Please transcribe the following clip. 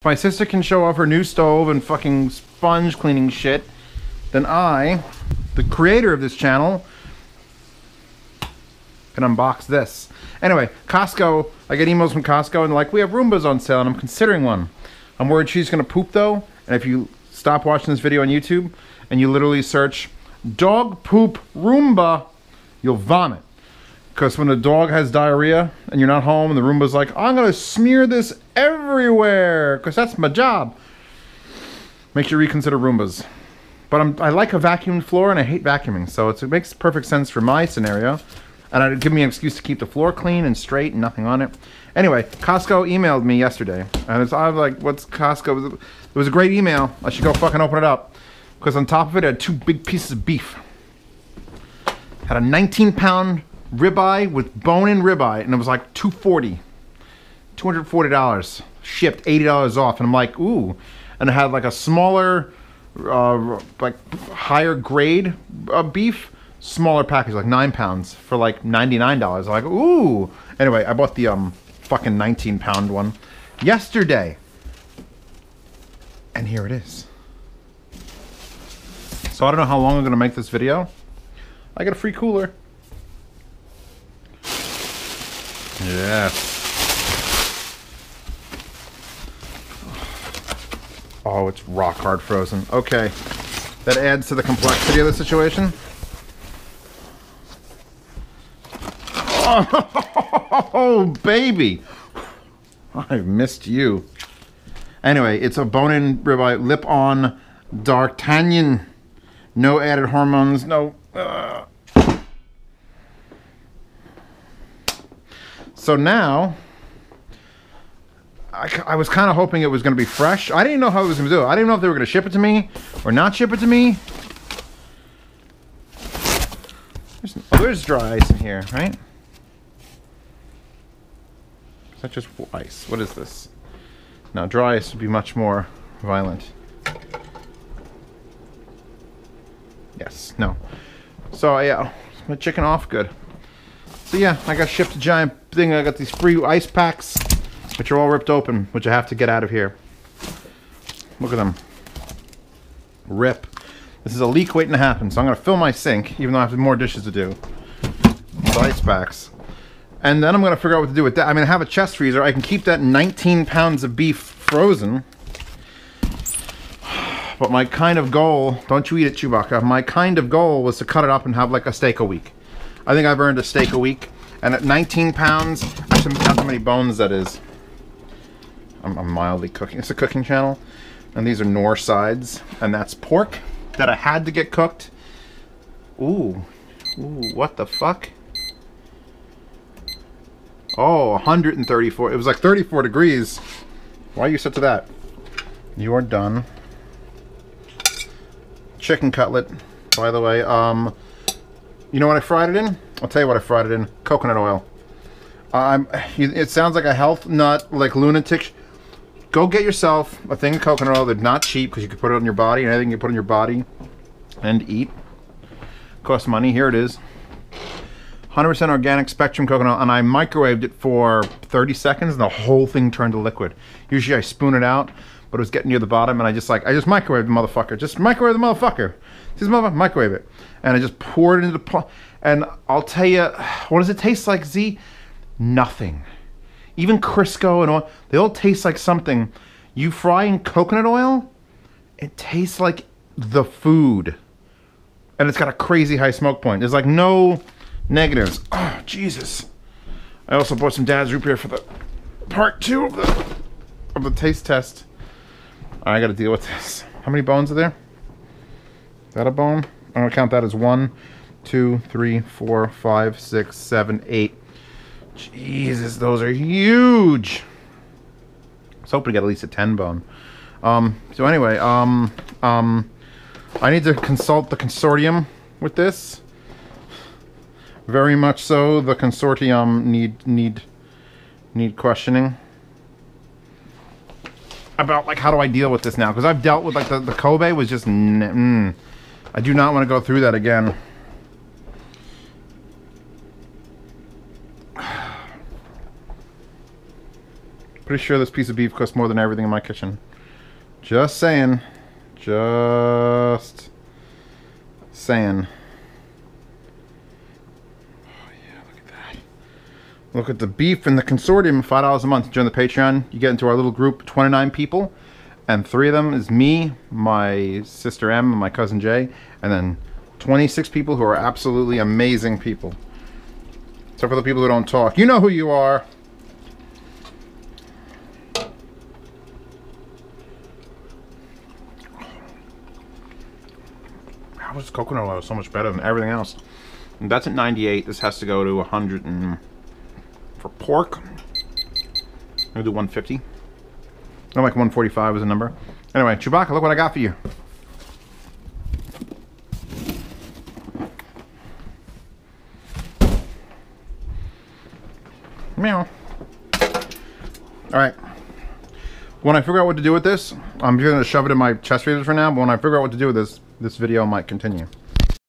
My sister can show off her new stove and fucking sponge cleaning shit, then I, the creator of this channel, can unbox this. Anyway, Costco, I get emails from Costco and they're like, we have Roombas on sale, and I'm considering one. I'm worried she's gonna poop though, and if you stop watching this video on YouTube and you literally search dog poop Roomba, you'll vomit. Because when a dog has diarrhea and you're not home and the Roomba's like, I'm gonna smear this everywhere because that's my job, makes you reconsider Roombas. But I like a vacuumed floor and I hate vacuuming, so it makes perfect sense for my scenario. And it'd give me an excuse to keep the floor clean and straight and nothing on it. Anyway, Costco emailed me yesterday, and I was like, what's Costco? It was a great email. I should go fucking open it up. Because on top of it, it had 2 big pieces of beef. Had a 19-pound ribeye with bone-in ribeye, and it was like $240. Shipped $80 off, and I'm like, ooh. And it had like a smaller, like higher grade beef, smaller package, like 9 pounds for like $99. I'm like, ooh. Anyway, I bought the fucking 19-pound one yesterday, and here it is. So I don't know how long I'm gonna make this video. I got a free cooler. Yes. Oh, it's rock hard frozen. Okay. That adds to the complexity of the situation. Oh, baby. I've missed you. Anyway, it's a bone-in ribeye, lip-on, D'Artagnan. No added hormones, no... So now, I was kind of hoping it was going to be fresh. I didn't know how it was going to do it. I didn't know if they were going to ship it to me or not ship it to me. There's dry ice in here, right? Is that just ice? What is this? Now, dry ice would be much more violent. Yes, no. So, yeah, my chicken off, good. So yeah, I got shipped a giant thing. I got these free ice packs, which are all ripped open, which I have to get out of here. Look at them. Rip. This is a leak waiting to happen, so I'm going to fill my sink, even though I have more dishes to do. These ice packs. And then I'm going to figure out what to do with that. I mean, I have a chest freezer. I can keep that 19 pounds of beef frozen. But my kind of goal, don't you eat it, Chewbacca, my kind of goal was to cut it up and have like a steak a week. I think I've earned a steak a week, and at 19 pounds, I shouldn't count how many bones that is. I'm mildly cooking. It's a cooking channel, and these are Knorr sides, and that's pork that I had to get cooked. Ooh, what the fuck? Oh, 134. It was like 34 degrees. Why are you set to that? You are done. Chicken cutlet, by the way. You know what I fried it in? I'll tell you what I fried it in. Coconut oil. It sounds like a health nut, like lunatic. Go get yourself a thing of coconut oil. They're not cheap because you can put it on your body, and anything you put on your body and eat costs money. Here it is. 100% organic Spectrum coconut oil, and I microwaved it for 30 seconds, and the whole thing turned to liquid. Usually I spoon it out, but it was getting near the bottom, and I just microwaved the motherfucker. Just microwave the motherfucker. Just microwave it. And I just poured it into the pot. And I'll tell you, what does it taste like, Z? Nothing. Even Crisco and all, they all taste like something. You fry in coconut oil, it tastes like the food. And it's got a crazy high smoke point. There's like no negatives. Oh, Jesus. I also bought some Dad's root beer for the part 2 of the taste test. I gotta deal with this. How many bones are there? Is that a bone? I'm gonna count that as 1, 2, 3, 4, 5, 6, 7, 8. Jesus, those are huge. I was hoping to get at least a 10 bone. So anyway, I need to consult the consortium with this. Very much so. The consortium need questioning about like how do I deal with this now? Because I've dealt with like the Kobe was just. I do not want to go through that again. Pretty sure this piece of beef costs more than everything in my kitchen. Just saying. Just saying. Oh yeah, look at that. Look at the beef and the consortium, $5 a month. Join the Patreon. You get into our little group, 29 people. And 3 of them is me, my sister M, and my cousin Jay. And then 26 people who are absolutely amazing people. Except for the people who don't talk. You know who you are. How is coconut oil so much better than everything else? And that's at 98. This has to go to 100 and... For pork, I'm gonna do 150. I like 145 as a number. Anyway, Chewbacca, look what I got for you. Meow. Alright. When I figure out what to do with this, I'm just gonna shove it in my chest freezer for now, but when I figure out what to do with this video might continue.